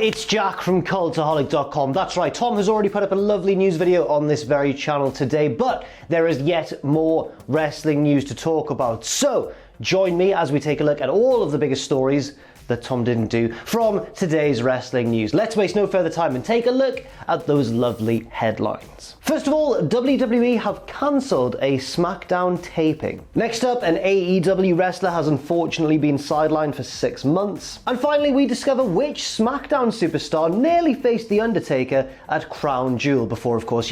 it's Jack from Cultaholic.com. That's right, Tom has already put up a lovely news video on this very channel today, but there is yet more wrestling news to talk about. So join me as we take a look at all of the biggest stories that Tom didn't do from today's wrestling news. Let's waste no further time and take a look at those lovely headlines. First of all, WWE have cancelled a Smackdown taping. Next up, an AEW wrestler has unfortunately been sidelined for 6 months. And finally, we discover which Smackdown superstar nearly faced The Undertaker at Crown Jewel before, of course,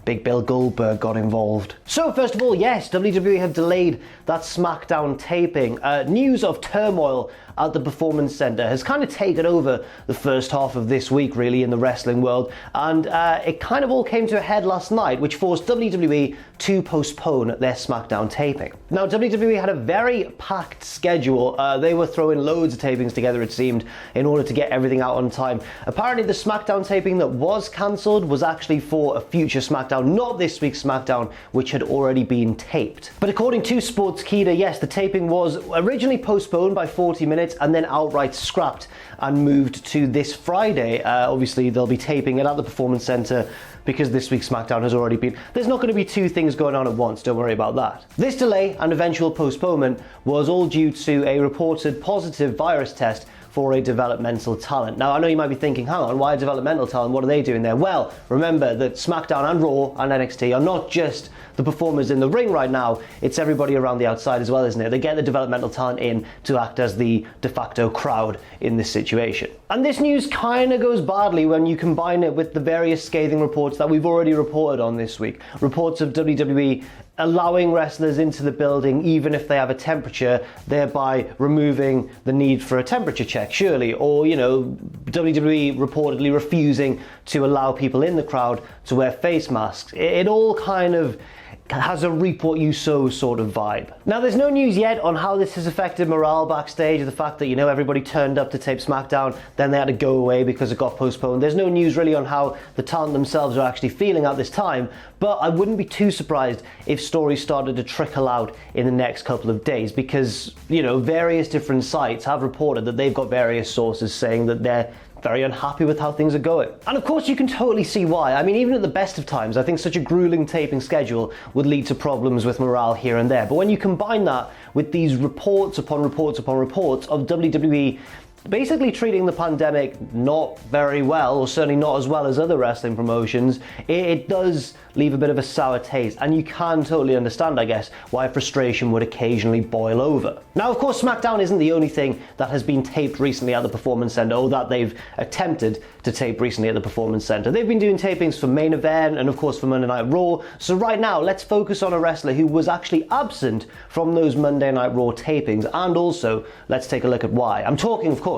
Big Bill Goldberg got involved. So first of all, yes, WWE have delayed that Smackdown taping. News of turmoil at the Performance Center has kind of taken over the first half of this week, really, in the wrestling world, and it kind of all came to a head last night, which forced WWE to postpone their Smackdown taping. Now, WWE had a very packed schedule. They were throwing loads of tapings together, it seemed, in order to get everything out on time. Apparently, the Smackdown taping that was cancelled was actually for a future Smackdown, not this week's Smackdown, which had already been taped. But according to Sportskeeda, yes, the taping was originally postponed by 40 minutes and then outright scrapped and moved to this Friday. Obviously, they'll be taping it at the Performance Center because this week's Smackdown has already been. There's not going to be two things going on at once, don't worry about that. This delay and eventual postponement was all due to a reported positive virus test for a developmental talent. Now, I know you might be thinking, hang on, why a developmental talent? What are they doing there? Well, remember that SmackDown and Raw and NXT are not just the performers in the ring right now, it's everybody around the outside as well, isn't it? They get the developmental talent in to act as the de facto crowd in this situation. And this news kind of goes badly when you combine it with the various scathing reports that we've already reported on this week. Reports of WWE allowing wrestlers into the building even if they have a temperature, thereby removing the need for a temperature check, surely. Or, WWE reportedly refusing to allow people in the crowd to wear face masks. It all kind of has a reap what you sow sort of vibe. Now, there's no news yet on how this has affected morale backstage, the fact that, everybody turned up to tape SmackDown, then they had to go away because it got postponed. There's no news really on how the talent themselves are actually feeling at this time, but I wouldn't be too surprised if stories started to trickle out in the next couple of days because, various different sites have reported that they've got various sources saying that they're very unhappy with how things are going. And of course, you can totally see why. I mean, even at the best of times, I think such a grueling taping schedule would lead to problems with morale here and there. But when you combine that with these reports upon reports upon reports of WWE basically treating the pandemic not very well, or certainly not as well as other wrestling promotions, it does leave a bit of a sour taste, and you can totally understand, I guess, why frustration would occasionally boil over. Now, of course, SmackDown isn't the only thing that has been taped recently at the Performance Center, or that they've attempted to tape recently at the Performance Center. They've been doing tapings for Main Event and, of course, for Monday Night Raw. So right now, let's focus on a wrestler who was actually absent from those Monday Night Raw tapings, and also let's take a look at why. I'm talking, of course,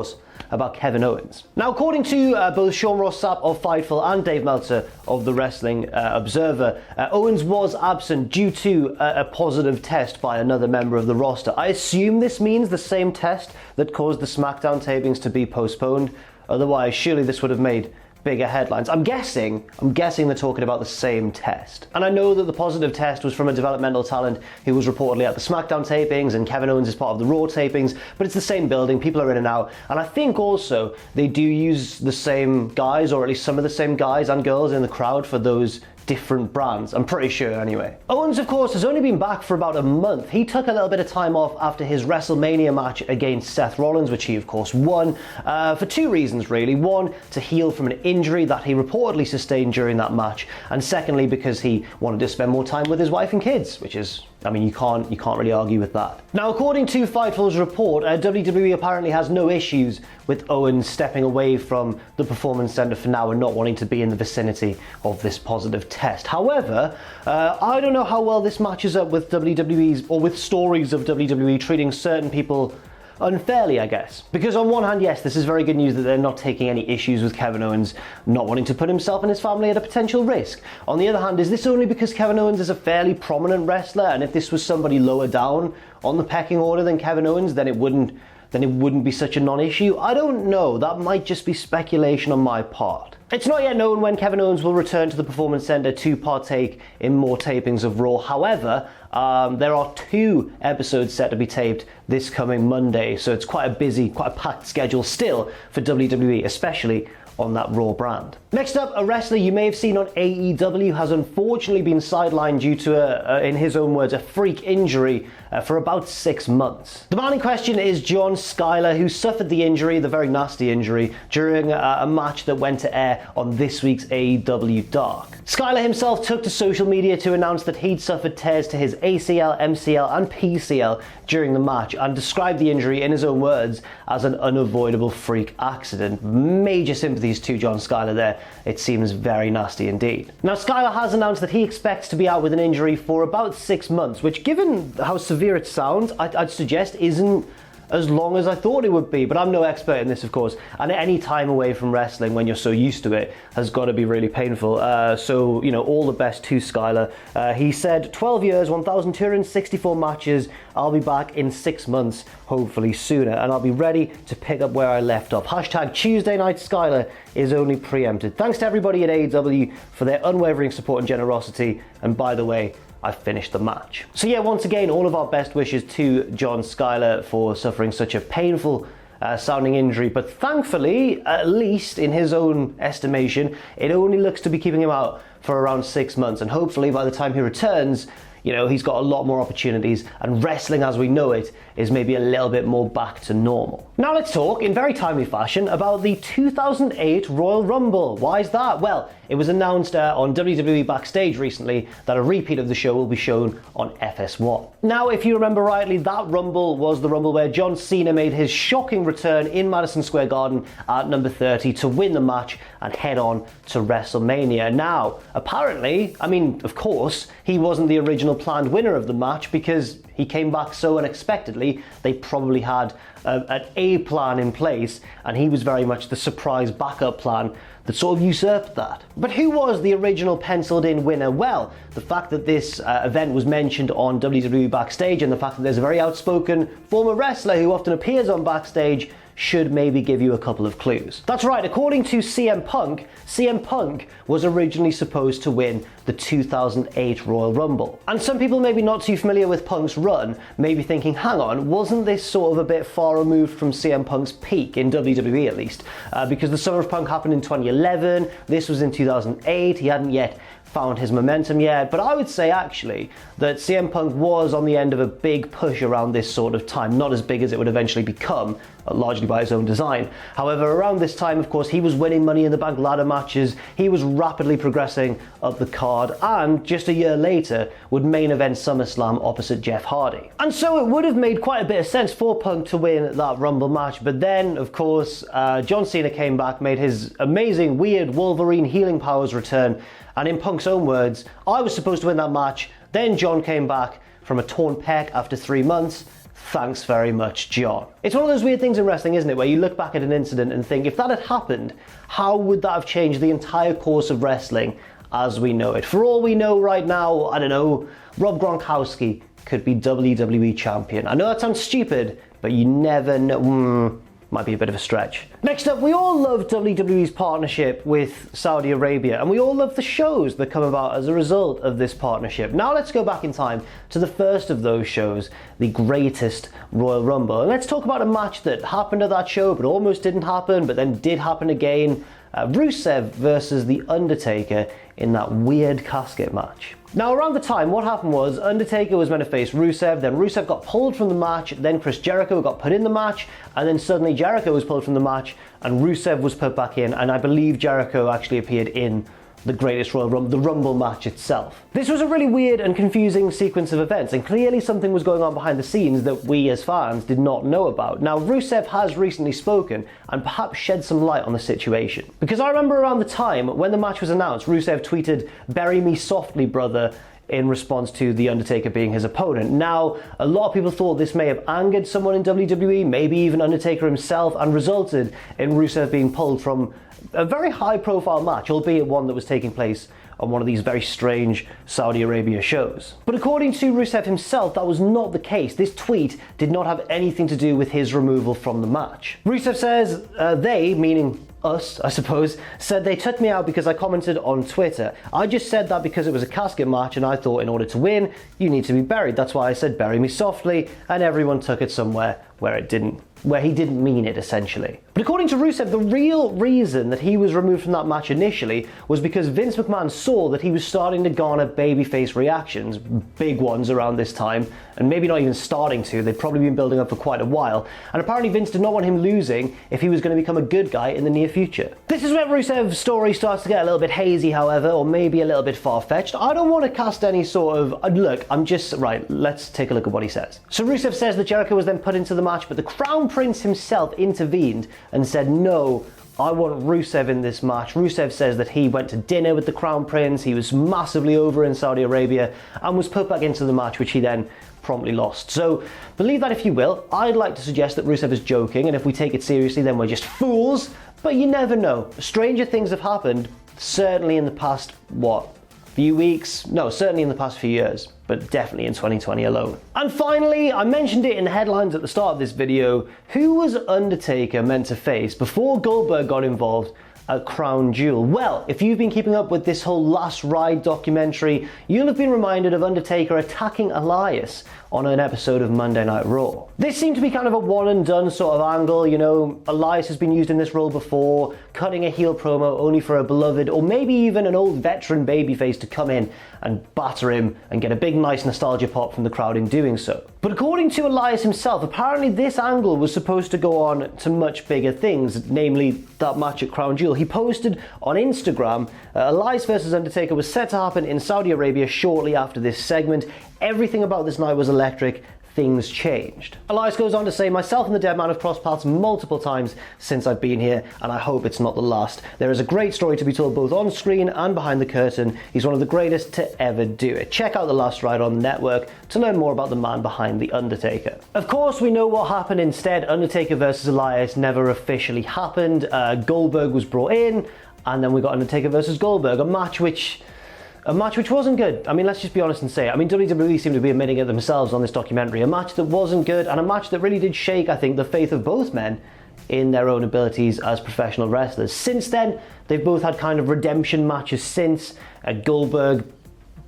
about Kevin Owens. Now, according to both Sean Ross Sapp of Fightful and Dave Meltzer of The Wrestling Observer, Owens was absent due to a positive test by another member of the roster. I assume this means the same test that caused the SmackDown tapings to be postponed. Otherwise, surely this would have made bigger headlines. I'm guessing they're talking about the same test. And I know that the positive test was from a developmental talent who was reportedly at the SmackDown tapings, and Kevin Owens is part of the Raw tapings, but it's the same building, people are in and out. And I think also they do use the same guys, or at least some of the same guys and girls in the crowd for those different brands, I'm pretty sure anyway. Owens, of course, has only been back for about a month. He took a little bit of time off after his WrestleMania match against Seth Rollins, which he of course won, for two reasons really. One, to heal from an injury that he reportedly sustained during that match, and secondly because he wanted to spend more time with his wife and kids, which is, I mean, you can't really argue with that. Now, according to Fightful's report, WWE apparently has no issues with Owens stepping away from the Performance Center for now and not wanting to be in the vicinity of this positive test. However, I don't know how well this matches up with WWE's, or with stories of WWE treating certain people unfairly, I guess. Because on one hand, yes, this is very good news that they're not taking any issues with Kevin Owens not wanting to put himself and his family at a potential risk. On the other hand, is this only because Kevin Owens is a fairly prominent wrestler, and if this was somebody lower down on the pecking order than Kevin Owens, then it wouldn't be such a non-issue? I don't know. That might just be speculation on my part. It's not yet known when Kevin Owens will return to the Performance Center to partake in more tapings of Raw. However, There are 2 episodes set to be taped this coming Monday, so it's quite a busy, quite a packed schedule still for WWE, especially on that Raw brand. Next up, a wrestler you may have seen on AEW has unfortunately been sidelined due to, in his own words, a freak injury for about 6 months. The man in question is John Skyler, who suffered the injury, the very nasty injury, during a match that went to air on this week's AEW Dark. Skyler himself took to social media to announce that he'd suffered tears to his ACL, MCL and PCL during the match, and described the injury in his own words as an unavoidable freak accident. Major sympathies to John Skyler there. It seems very nasty indeed. Now, Skyler has announced that he expects to be out with an injury for about 6 months, which, given how severe it sounds, I'd suggest isn't as long as I thought it would be, but I'm no expert in this, of course, and any time away from wrestling when you're so used to it has got to be really painful. So, you know, all the best to Skyler. He said, 12 years, 1,264 matches, I'll be back in 6 months, hopefully sooner, and I'll be ready to pick up where I left off. Hashtag Tuesday Night Skyler is only preempted. Thanks to everybody at AEW for their unwavering support and generosity, and by the way, I finished the match. So yeah, once again, all of our best wishes to John Skyler for suffering such a painful sounding injury, but thankfully, at least in his own estimation, it only looks to be keeping him out for around 6 months, and hopefully by the time he returns, you know, he's got a lot more opportunities, and wrestling as we know it is maybe a little bit more back to normal. Now let's talk, in very timely fashion, about the 2008 Royal Rumble. Why is that? Well, it was announced on WWE Backstage recently that a repeat of the show will be shown on FS1. Now, if you remember rightly, that Rumble was the Rumble where John Cena made his shocking return in Madison Square Garden at number 30 to win the match and head on to WrestleMania. Now, apparently, I mean, of course, he wasn't the original planned winner of the match because he came back so unexpectedly. They probably had an A plan in place, and he was very much the surprise backup plan that sort of usurped that. But who was the original penciled in winner? Well, the fact that this event was mentioned on WWE Backstage and the fact that there's a very outspoken former wrestler who often appears on Backstage should maybe give you a couple of clues. That's right, according to CM Punk was originally supposed to win the 2008 Royal Rumble. And some people maybe not too familiar with Punk's run may be thinking, hang on, wasn't this sort of a bit far removed from CM Punk's peak, in WWE at least? Because the Summer of Punk happened in 2011, this was in 2008, he hadn't yet found his momentum yet, but I would say actually that CM Punk was on the end of a big push around this sort of time, not as big as it would eventually become, largely by his own design. However, around this time, of course, he was winning Money in the Bank ladder matches, he was rapidly progressing up the card, and just a year later would main event SummerSlam opposite Jeff Hardy. And so it would have made quite a bit of sense for Punk to win that Rumble match, but then, of course, John Cena came back, made his amazing, weird Wolverine healing powers return, and in Punk's own words, I was supposed to win that match, then John came back from a torn pec after 3 months. Thanks very much, John. It's one of those weird things in wrestling, isn't it, where you look back at an incident and think, if that had happened, how would that have changed the entire course of wrestling as we know it? For all we know right now, I don't know, Rob Gronkowski could be WWE champion. I know that sounds stupid, but you never know. Might be a bit of a stretch. Next up, we all love WWE's partnership with Saudi Arabia, and we all love the shows that come about as a result of this partnership. Now let's go back in time to the first of those shows, the greatest Royal Rumble. And let's talk about a match that happened at that show, but almost didn't happen, but then did happen again. Rusev versus The Undertaker in that weird casket match. Now, around the time, what happened was Undertaker was meant to face Rusev, then Rusev got pulled from the match, then Chris Jericho got put in the match, and then suddenly Jericho was pulled from the match, and Rusev was put back in, and I believe Jericho actually appeared in the greatest Royal Rumble, the Rumble match itself. This was a really weird and confusing sequence of events, and clearly something was going on behind the scenes that we as fans did not know about. Now, Rusev has recently spoken and perhaps shed some light on the situation. Because I remember around the time when the match was announced, Rusev tweeted, "Bury me softly, brother," in response to The Undertaker being his opponent. Now, a lot of people thought this may have angered someone in WWE, maybe even Undertaker himself, and resulted in Rusev being pulled from a very high-profile match, albeit one that was taking place on one of these very strange Saudi Arabia shows. But according to Rusev himself, that was not the case. This tweet did not have anything to do with his removal from the match. Rusev says they, meaning us, I suppose, said they took me out because I commented on Twitter. I just said that because it was a casket match and I thought in order to win, you need to be buried. That's why I said bury me softly, and everyone took it somewhere where he didn't mean it, essentially. But according to Rusev, the real reason that he was removed from that match initially was because Vince McMahon saw that he was starting to garner babyface reactions, big ones around this time, and maybe not even starting to. They'd probably been building up for quite a while, and apparently Vince did not want him losing if he was going to become a good guy in the near future. This is where Rusev's story starts to get a little bit hazy, however, or maybe a little bit far-fetched. I don't want to cast any sort of, look, right, let's take a look at what he says. So Rusev says that Jericho was then put into the match, but the Crown Prince himself intervened and said, no, I want Rusev in this match. Rusev says that he went to dinner with the Crown Prince, he was massively over in Saudi Arabia, and was put back into the match, which he then promptly lost. So believe that if you will. I'd like to suggest that Rusev is joking, and if we take it seriously, then we're just fools, but you never know. Stranger things have happened, certainly in the past, few weeks? No, certainly in the past few years, but definitely in 2020 alone. And finally, I mentioned it in the headlines at the start of this video, who was Undertaker meant to face before Goldberg got involved at Crown Jewel? Well, if you've been keeping up with this whole Last Ride documentary, you'll have been reminded of Undertaker attacking Elias on an episode of Monday Night Raw. This seemed to be kind of a one and done sort of angle, you know, Elias has been used in this role before, cutting a heel promo only for a beloved, or maybe even an old veteran babyface to come in and batter him and get a big nice nostalgia pop from the crowd in doing so. But according to Elias himself, apparently this angle was supposed to go on to much bigger things, namely that match at Crown Jewel. He posted on Instagram, Elias versus Undertaker was set to happen in Saudi Arabia shortly after this segment. Everything about this night was electric. Things changed. Elias goes on to say, myself and the dead man have crossed paths multiple times since I've been here, and I hope it's not the last. There is a great story to be told both on screen and behind the curtain. He's one of the greatest to ever do it. Check out The Last Ride on the network to learn more about the man behind The Undertaker. Of course, we know what happened instead. Undertaker versus Elias never officially happened. Goldberg was brought in, and then we got Undertaker versus Goldberg, a match which wasn't good. I mean, let's just be honest and say it. I mean, WWE seem to be admitting it themselves on this documentary. A match that wasn't good, and a match that really did shake, I think, the faith of both men in their own abilities as professional wrestlers. Since then, they've both had kind of redemption matches since. Goldberg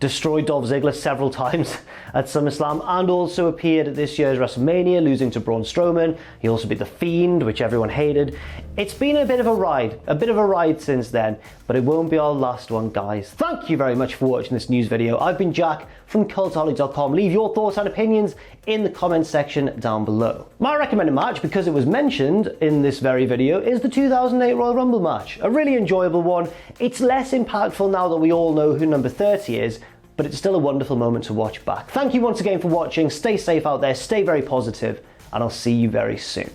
destroyed Dolph Ziggler several times at SummerSlam, and also appeared at this year's WrestleMania, losing to Braun Strowman. He also beat The Fiend, which everyone hated. It's been a bit of a ride since then, but it won't be our last one, guys. Thank you very much for watching this news video. I've been Jack from Cultaholic.com. Leave your thoughts and opinions in the comments section down below. My recommended match, because it was mentioned in this very video, is the 2008 Royal Rumble match. A really enjoyable one. It's less impactful now that we all know who number 30 is, but it's still a wonderful moment to watch back. Thank you once again for watching. Stay safe out there, stay very positive, and I'll see you very soon.